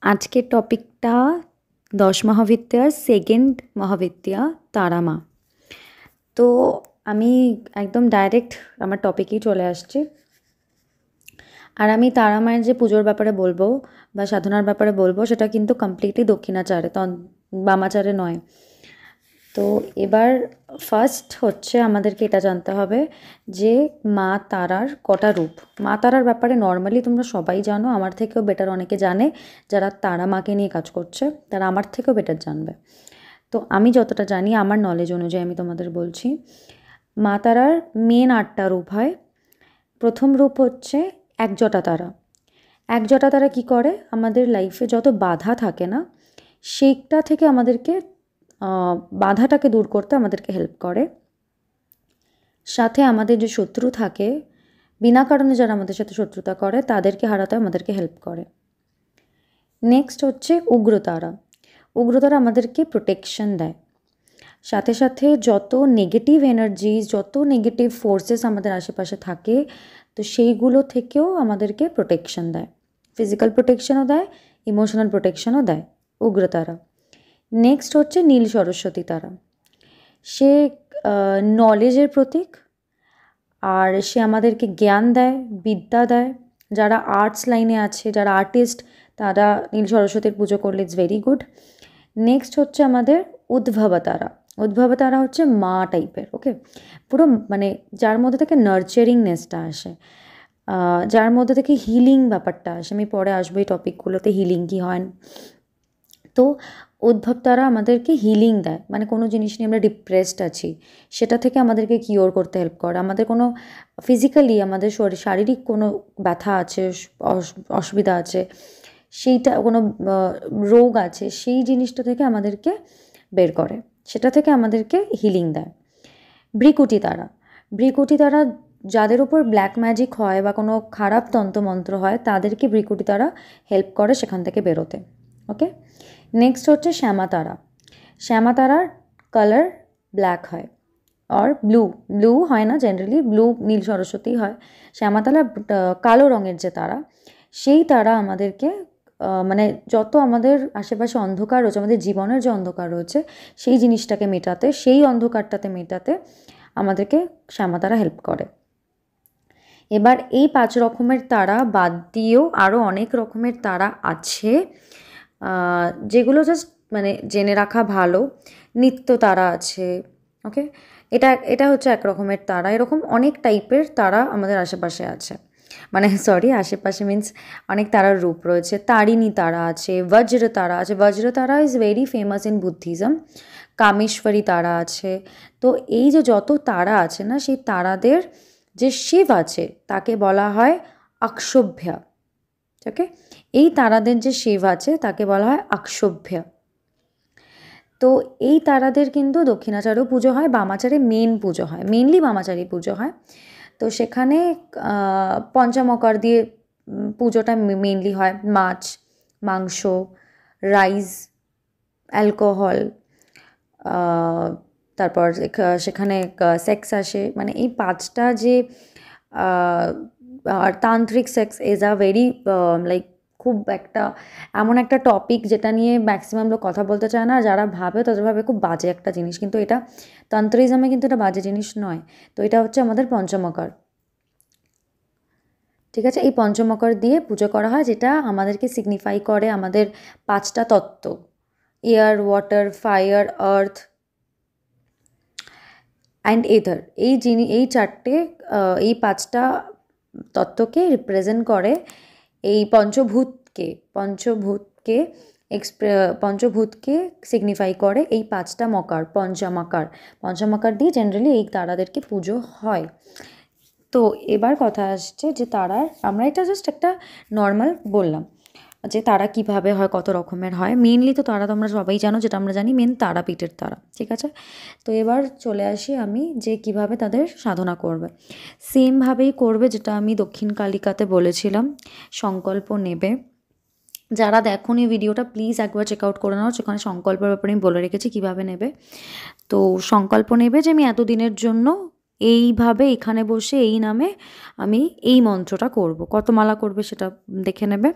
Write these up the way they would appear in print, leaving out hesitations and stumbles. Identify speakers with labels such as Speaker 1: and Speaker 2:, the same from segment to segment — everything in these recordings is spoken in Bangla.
Speaker 1: আজকের টপিকটা 10 মহাবিদ্যার সেকেন্ড মহাবিদ্যা তারা মা। তো আমি একদম ডাইরেক্ট আমার টপিকেই চলে আসছি। আর আমি তারা মায়ের যে পুজোর ব্যাপারে বলবো বা সাধনার ব্যাপারে বলবো সেটা কিন্তু কমপ্লিটলি দক্ষিণাচারে, বামাচারে নয়। তো এবার ফার্স্ট হচ্ছে আমাদেরকে এটা জানতে হবে যে মা তারার কটা রূপ। মা তারার ব্যাপারে নর্মালি তোমরা সবাই জানো, আমার থেকেও বেটার অনেকে জানে যারা তারা মাকে নিয়ে কাজ করছে, তারা আমার থেকেও বেটার জানবে। তো আমি যতটা জানি আমার নলেজ অনুযায়ী আমি তোমাদের বলছি। মা তারার মেন 8টা রূপ হয়। প্রথম রূপ হচ্ছে একজটা তারা। একজটা তারা কী করে, আমাদের লাইফে যত বাধা থাকে না সেইটা থেকে আমাদেরকে বাধাটাকে দূর করতে আমাদেরকে হেল্প করে। সাথে আমাদের যে শত্রু থাকে, বিনা কারণে যারা আমাদের সাথে শত্রুতা করে তাদেরকে হারাতে আমাদেরকে হেল্প করে। নেক্সট হচ্ছে উগ্রতারা। উগ্রতারা আমাদেরকে প্রোটেকশন দেয়। সাথে সাথে যত নেগেটিভ এনার্জি, যত নেগেটিভ ফোর্সেস আমাদের আশেপাশে থাকে তো সেইগুলো থেকেও আমাদেরকে প্রোটেকশন দেয়। ফিজিক্যাল প্রোটেকশনও দেয়, ইমোশনাল প্রোটেকশনও দেয় উগ্রতারা। নেক্সট হচ্ছে নীল সরস্বতী তারা। সে নলেজের প্রতীক, আর সে আমাদেরকে জ্ঞান দেয়, বিদ্যা দেয়। যারা আর্টস লাইনে আছে, যারা আর্টিস্ট, তারা নীল সরস্বতীর পুজো করলে ইটস ভেরি গুড। নেক্সট হচ্ছে আমাদের উদ্ভবা তারা। উদ্ভবা তারা হচ্ছে মা টাইপের, ওকে, পুরো মানে যার মধ্যে থেকে নার্চারিংনেসটা আসে, যার মধ্যে থেকে হিলিং ব্যাপারটা আসে। আমি পরে আসবো এই টপিকগুলোতে, হিলিং কী হয়। তো উদ্ভব তারা আমাদেরকে হিলিং দেয়, মানে কোনো জিনিস নিয়ে আমরা ডিপ্রেসড আছি সেটা থেকে আমাদেরকে কিওর করতে হেল্প করে। আমাদের কোনো ফিজিক্যালি আমাদের শারীরিক কোনো ব্যথা আছে, অসুবিধা আছে, সেইটা কোনো রোগ আছে, সেই জিনিসটা থেকে আমাদেরকে বের করে, সেটা থেকে আমাদেরকে হিলিং দেয়। ভ্রিকুটি তারা। ভ্রিকুটি তারা যাদের উপর ব্ল্যাক ম্যাজিক হয় বা কোনো খারাপ তন্ত্রমন্ত্র হয় তাদেরকে ভ্রিকুটি তারা হেল্প করে সেখান থেকে বেরোতে, ওকে। নেক্সট হচ্ছে শ্যামা তারা। শ্যামা তারার কালার ব্ল্যাক হয়, আর ব্লু হয় না, জেনারেলি ব্লু নীল সরস্বতী হয়। শ্যামা তারা কালো রঙের যে তারা, সেই তারা আমাদেরকে মানে যত আমাদের আশেপাশে অন্ধকার রয়েছে, আমাদের জীবনের যে অন্ধকার রয়েছে সেই জিনিসটাকে মেটাতে, সেই অন্ধকারটাতে মেটাতে আমাদেরকে শ্যামা তারা হেল্প করে। এবার এই 5 রকমের তারা বাদ দিয়েও আরও অনেক রকমের তারা আছে, যেগুলো জাস্ট মানে জেনে রাখা ভালো। নিত্য তারা আছে, ওকে। এটা হচ্ছে এক রকমের তারা। এরকম অনেক টাইপের তারা আমাদের আশেপাশে আছে, মানে সরি আশেপাশে মিন্স অনেক তারার রূপ রয়েছে। তারিণী তারা আছে, বজ্র তারা আছে। বজ্র তারা is very famous in Buddhism. Kameshwari তারা আছে। তো এই যে যত তারা আছে না, সেই তারাদের যে শিব আছে তাকে বলা হয় অক্ষোভ্যা, ওকে। এই তারাদের যে শিব আছে তাকে বলা হয় অক্ষোভ্যা। তো এই তারাদের কিন্তু দক্ষিণাচারেও পুজো হয়, বামাচারে মেন পুজো হয়, মেনলি বামাচারী পুজো হয়। তো সেখানে পঞ্চামকার দিয়ে পুজোটা মেনলি হয়। মাছ, মাংস, রাইস, অ্যালকোহল, তারপর সেখানে সেক্স আসে, মানে এই 5টা যে আর তান্ত্রিক sex is a very like খুব একটা এমন একটা টপিক যেটা নিয়ে ম্যাক্সিমাম লোক কথা বলতে চায় না। যারা ভাবে তাদের ভাবে খুব বাজে একটা জিনিস, কিন্তু এটা তন্ত্রিজমে কিন্তু এটা বাজে জিনিস নয়। তো এটা হচ্ছে আমাদের পঞ্চমকার, ঠিক আছে। এই পঞ্চমকার দিয়ে পুজো করা হয়, যেটা আমাদেরকে সিগনিফাই করে আমাদের 5টা তত্ত্ব, air, water, fire, earth and ether. এই 4টে এই 5টা তত্ত্বকে রিপ্রেজেন্ট করে। এই পঞ্চভূতকে সিগনিফাই করে এই 5টা মকার, পঞ্চমকার দিয়ে জেনারেলি এই তারাদেরকে পুজো হয়। তো এবার কথা আসছে যে তারার, আমরা এটা জাস্ট একটা নর্মাল বললাম যে তারা কিভাবে হয়, কত রকমের হয়। মেনলি তো তারা তোমরা সবাই জানো, যেটা আমরা জানি মেন তারাপীঠের তারা, ঠিক আছে। তো এবার চলে আসি আমি যে কিভাবে তাদের সাধনা করবে। সেমভাবেই করবে যেটা আমি দক্ষিণ কালিকাতে বলেছিলাম, সংকল্প নেবে। যারা দেখোনি ভিডিওটা প্লিজ একবার চেক আউট করে নাও, সেখানে সংকল্পের ব্যাপারে আমি বলে রেখেছি কীভাবে নেবে। তো সংকল্প নেবে যে আমি এতদিনের জন্য এইভাবে এখানে বসে এই নামে আমি এই মন্ত্রটা করব। কত মালা করবে সেটা দেখে নেবে।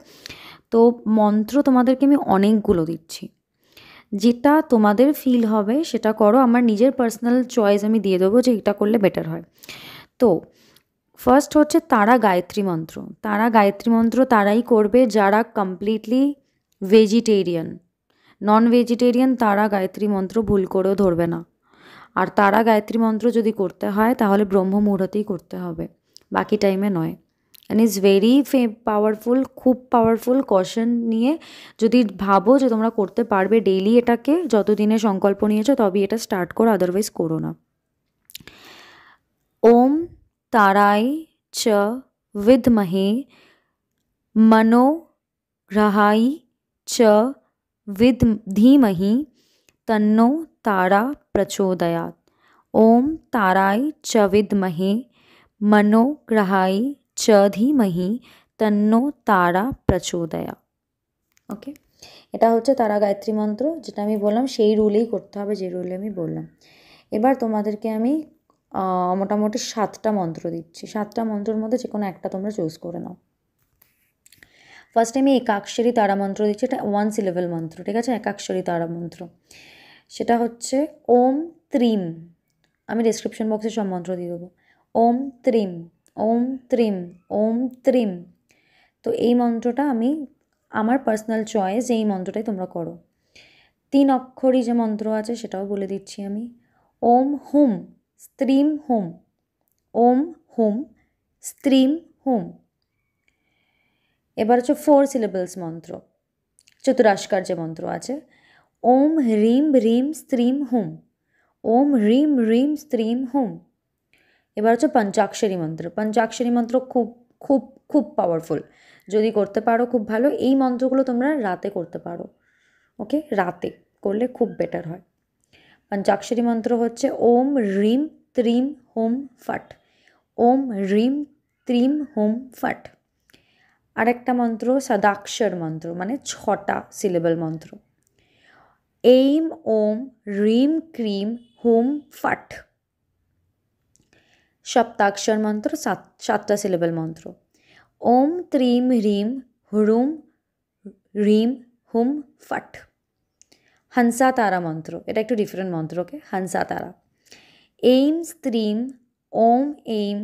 Speaker 1: তো মন্ত্র তোমাদেরকে আমি অনেকগুলো দিচ্ছি, যেটা তোমাদের ফিল হবে সেটা করো। আমার নিজের পার্সোনাল চয়েস আমি দিয়ে দেবো যে এটা করলে বেটার হয়। তো ফার্স্ট হচ্ছে তারা গায়ত্রী মন্ত্র। তারা গায়ত্রী মন্ত্র তারাই করবে যারা কমপ্লিটলি ভেজিটেরিয়ান। নন ভেজিটেরিয়ান তারা গায়ত্রী মন্ত্র ভুল করেও ধরবে না। আর তারা গায়ত্রী মন্ত্র যদি করতে হয় তাহলে ব্রহ্ম মুহূর্তেই করতে হবে, বাকি টাইমে নয়। অ্যান্ড ইজ ভেরি পাওয়ারফুল, খুব পাওয়ারফুল। কশন নিয়ে যদি ভাবো যে তোমরা করতে পারবে ডেইলি এটাকে, যতদিনে সংকল্প নিয়েছো তবেই এটা স্টার্ট করো, আদারওয়াইজ করো না। ওম তারাই চ विद्महे मनोग्रहाय च धीमहि तन्नो तारा प्रचोदयात्। ओम ताराय च विद्महे मनोग्रहाय च धीमहि तन्नो तारा प्रचोदयात्। ওকে, এটা হচ্ছে তারা গায়ত্রী মন্ত্র, যেটা আমি বললাম সেই রুলেই করতে হবে, যে রুলে আমি বললাম। এবার তোমাদেরকে আমি মোটামুটি 7টা মন্ত্র দিচ্ছি। 7টা মন্ত্রের মধ্যে যে কোনো একটা তোমরা চুজ করে নাও। ফার্স্টে আমি একাক্ষরী তারা মন্ত্র দিচ্ছি, এটা 1 সিলেবল মন্ত্র, ঠিক আছে? একাক্ষরী তারা মন্ত্র, সেটা হচ্ছে ওম ত্রিম। আমি ডেসক্রিপশন বক্সে সব মন্ত্র দিয়ে দেবো। ওম ত্রিম, ওম ত্রিম, ওম ত্রিম। তো এই মন্ত্রটা আমি আমার পার্সোনাল চয়েস, এই মন্ত্রটাই তোমরা করো। 3 অক্ষরই যে মন্ত্র আছে সেটাও বলে দিচ্ছি আমি। ওম হুম স্ত্রীম হুম, ওম হুম স্ত্রীম হুম। এবার হচ্ছে 4 সিলেবলস মন্ত্র, চতুরাস্কার যে মন্ত্র আছে। ওম হ্রিম হ্রিম স্ত্রীম হুম, ওম হ্রিম হ্রিম স্ত্রীম হুম। এবার হচ্ছে পঞ্চাক্ষরী মন্ত্র। পঞ্চাক্ষরী মন্ত্র খুব খুব খুব পাওয়ারফুল, যদি করতে পারো খুব ভালো। এই মন্ত্রগুলো তোমরা রাতে করতে পারো, ওকে? রাতে করলে খুব বেটার হয়। পঞ্চাক্ষরী মন্ত্র হচ্ছে ওম হ্রিম ত্রিম হুম ফট, ওম হ্রিম ত্রিম হুম ফট। আরেকটা মন্ত্র সদাক্ষর মন্ত্র, মানে 6টা সিলেবল মন্ত্র। এইম ওম হ্রিম ক্রিম হুম ফট। সপ্তাক্ষর মন্ত্র, 7টা সিলেবল মন্ত্র। ওম ত্রিম হ্রিম হুরুম হ্রিম হুম ফট। হংসা তারা মন্ত্র, এটা একটু ডিফারেন্ট মন্ত্র, ওকে? হংসা তারা। এইম স্ত্রীম ওম এইম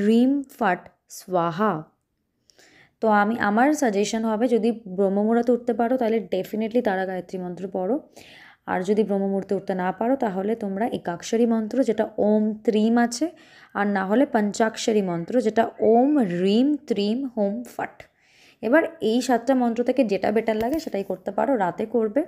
Speaker 1: হ্রিম ফট স্বাহা। তো আমার সাজেশন হবে, যদি ব্রহ্মমুহূর্তে উঠতে পারো তাহলে ডেফিনেটলি তারা গায়ত্রী মন্ত্র পড়ো। আর যদি ব্রহ্মমুহূর্তে উঠতে না পারো তাহলে তোমরা একাক্ষরী মন্ত্র, যেটা ওম ত্রিম আছে, আর না হলে পঞ্চাক্ষরী মন্ত্র, যেটা ওম হ্রিম ত্রিম হোম ফট। এবার এই 7টা মন্ত্র থেকে যেটা বেটার লাগে সেটাই করতে পারো, রাতে করবে।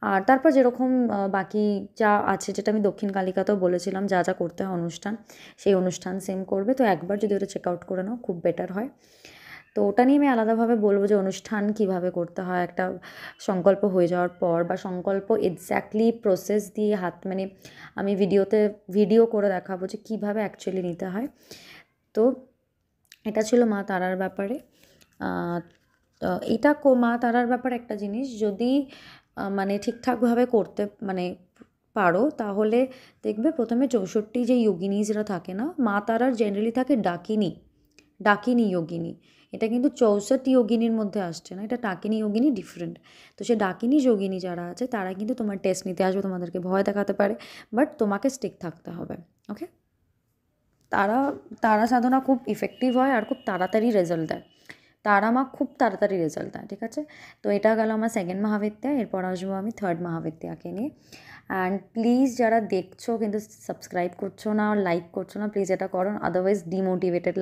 Speaker 1: আর তারপর যেরকম বাকি যা আছে, যেটা আমি দক্ষিণ কালিকাতেও বলেছিলাম যা যা করতে হয় অনুষ্ঠান, সেই অনুষ্ঠান সেম করবে। তো একবার যদি ওটা চেক আউট করে নাও খুব বেটার হয়। তো ওটা নিয়ে আমি আলাদাভাবে বলবো যে অনুষ্ঠান কিভাবে করতে হয় একটা সংকল্প হয়ে যাওয়ার পর, বা সংকল্প এক্স্যাক্টলি প্রসেস দিয়ে মানে আমি ভিডিও করে দেখাবো যে কীভাবে অ্যাকচুয়ালি নিতে হয়। তো এটা ছিল মা তারার ব্যাপারে। এটা মা তারার ব্যাপারে একটা জিনিস, যদি মানে ঠিকঠাকভাবে করতে মানে পারো তাহলে দেখবে প্রথমে 64 যে যোগিনীজরা থাকে না, মা তারার জেনারেলি থাকে ডাকিনী যোগিনী। এটা কিন্তু 64 যোগিনীর মধ্যে আসছে না, এটা ডাকিনী যোগিনী ডিফারেন্ট। তো সে ডাকিনী যোগিনী যারা আছে তারা কিন্তু তোমার টেস্ট নিতে আসবে, তোমাদেরকে ভয় দেখাতে পারে, বাট তোমাকে স্টিক থাকতে হবে, ওকে? তারা সাধনা খুব ইফেক্টিভ হয় আর খুব তাড়াতাড়ি রেজাল্ট দেয়। তারা মা খুব তাড়াতাড়ি রেজাল্ট দেয়, ঠিক আছে? তো এটা গেল আমার 2nd মহাবিদ্যা। এরপর আসবো আমি 3rd মহাবিদ্যাকে নিয়ে। অ্যান্ড প্লিজ যারা দেখছো কিন্তু সাবস্ক্রাইব করছো না, লাইক করছো না, প্লিজ এটা করো, আদারওয়াইজ ডিমোটিভেটেড